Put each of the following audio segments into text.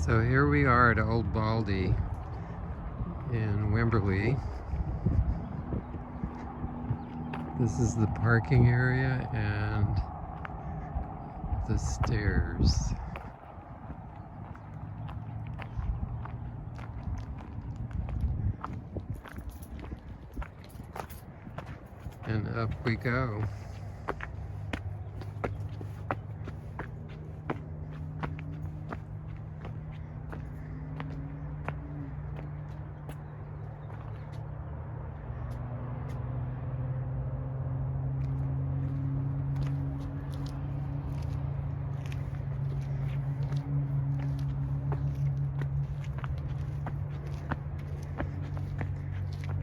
So here we are at Old Baldy in Wimberley. This is the parking area and the stairs. And up we go.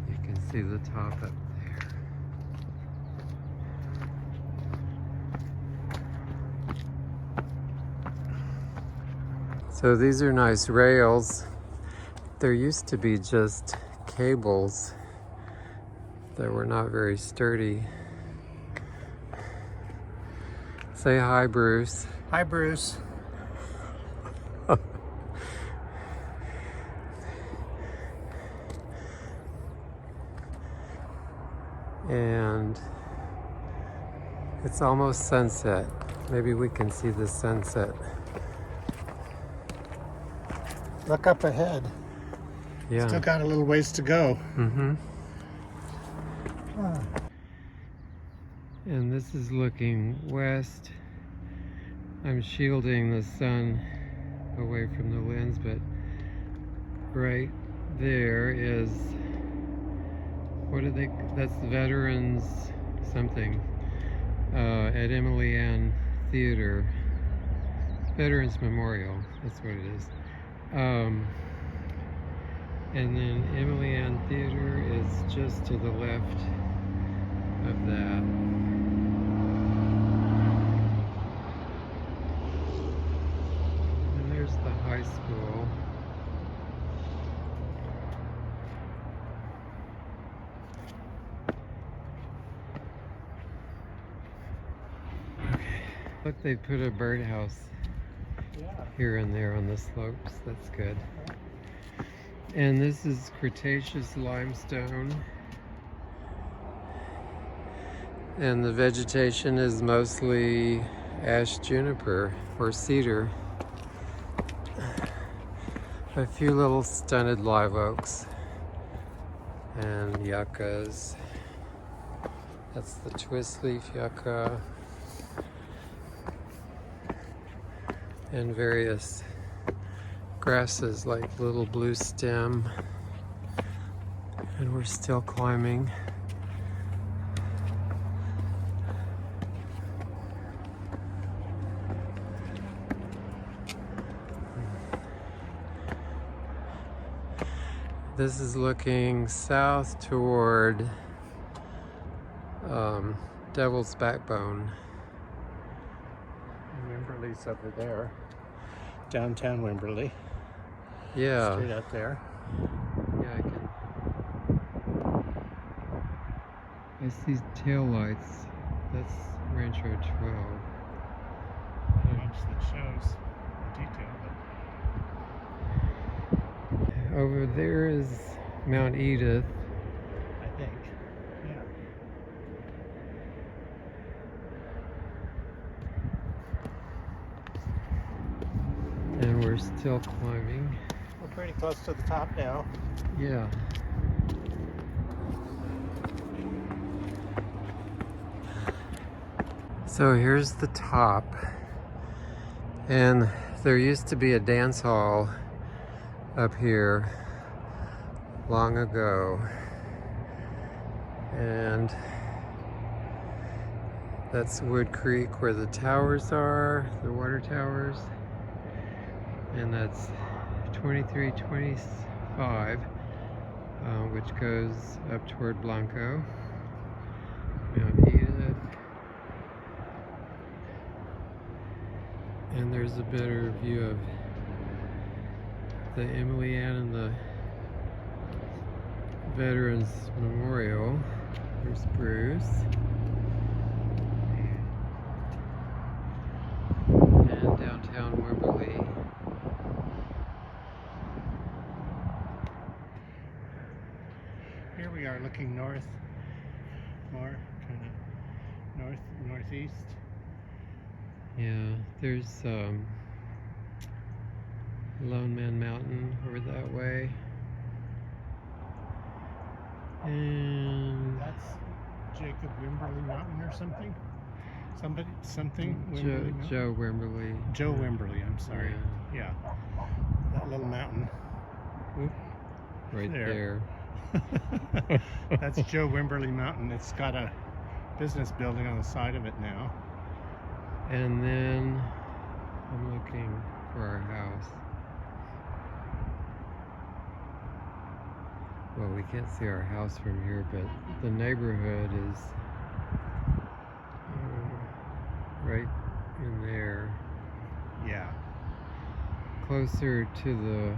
You can see the top up there. So these are nice rails. There used to be just cables that were not very sturdy. Say hi, Bruce. Hi, Bruce. And it's almost sunset. Maybe we can see the sunset. Look up ahead. Yeah. Still got a little ways to go. Mm-hmm. And this is looking west. I'm shielding the sun away from the lens, but right there is, what are they? That's the Veterans something at Emily Ann Theater. Veterans Memorial, that's what it is. And then Emily Ann Theater is just to the left of that. And there's the high school. Okay. Look, they put a birdhouse here and there on the slopes. That's good. And this is Cretaceous limestone. And the vegetation is mostly ash juniper or cedar. A few little stunted live oaks and yuccas. That's the twist leaf yucca. And various grasses like little blue stem. And we're still climbing. This is looking south toward Devil's Backbone. Wimberley's over there. Downtown Wimberley. Yeah. Straight up there. Yeah, I can. I see tail lights. That's Rancho 12. Image that shows the detail. Over there is Mount Edith. I think. Yeah. And we're still climbing. We're pretty close to the top now. Yeah. So here's the top. And there used to be a dance hall up here long ago. And that's Wood Creek where the towers are, the water towers. And that's 2325, which goes up toward Blanco, Mount Edith. And there's a better view of the Emily Ann and the Veterans Memorial. There's Bruce. And downtown Wimberley. we are looking north, more kind of northeast. Yeah, there's Lone Man Mountain over that way. And That's Jacob Wimberley Mountain or something? Something Wimberley Mountain? Joe Wimberley. Joe Wimberley, I'm sorry. Yeah. That little mountain. Oop, right there. That's Joe Wimberley Mountain. It's got a business building on the side of it now. And then I'm looking for our house. Well, we can't see our house from here, but the neighborhood is right in there. Yeah. Closer to the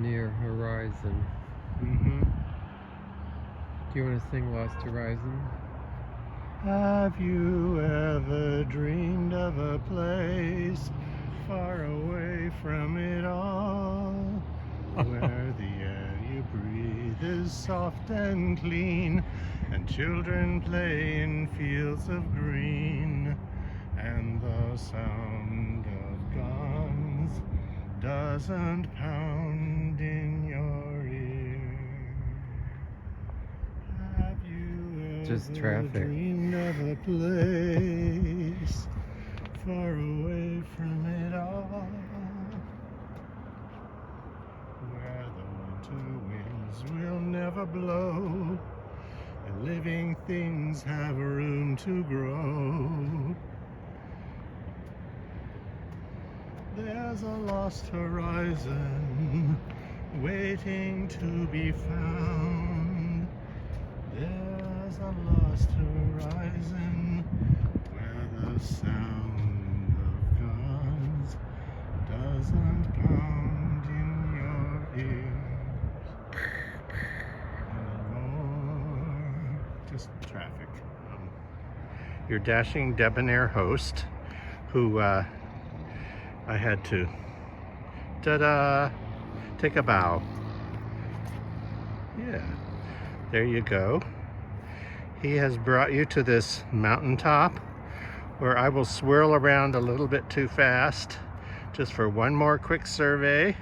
near horizon. Mm-hmm. Do you want to sing Lost Horizon? Have you ever dreamed of a place far away from it all, where the air you breathe is soft and clean, and children play in fields of green, and the sound of guns doesn't pound in your ear? Have you Just ever traffic. dreamed of a place far away from it all, where the winter winds will never blow, and living things have room to grow? There's a lost horizon waiting to be found. There's a lost horizon where the sound of guns doesn't pound in your ears anymore. Just traffic. Your dashing, debonair host, who I had to, ta-da, take a bow. Yeah, there you go. He has brought you to this mountaintop where I will swirl around a little bit too fast just for one more quick survey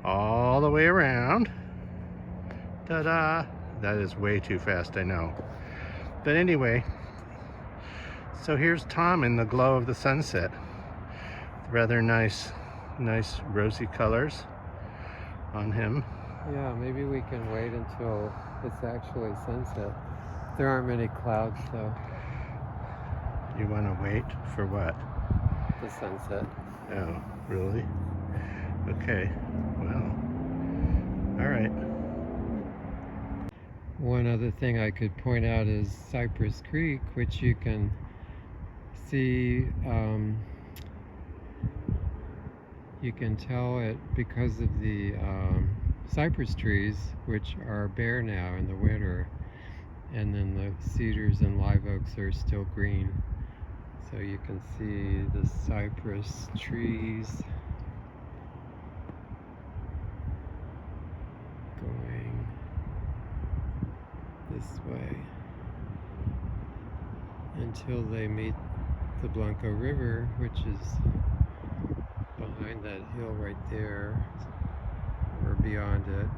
all the way around. Ta-da! That is way too fast, I know. But anyway, so here's Tom in the glow of the sunset. Rather nice rosy colors on him. Yeah, maybe we can wait until it's actually sunset. There aren't many clouds, though. You want to wait for what? The sunset. Oh, really? Okay, well, all right. One other thing I could point out is Cypress Creek, which you can see. You can tell it because of the cypress trees, which are bare now in the winter, and then the cedars and live oaks are still green. So you can see the cypress trees going this way until they meet the Blanco River, which is behind that hill right there, or beyond it.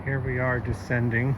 Here we are descending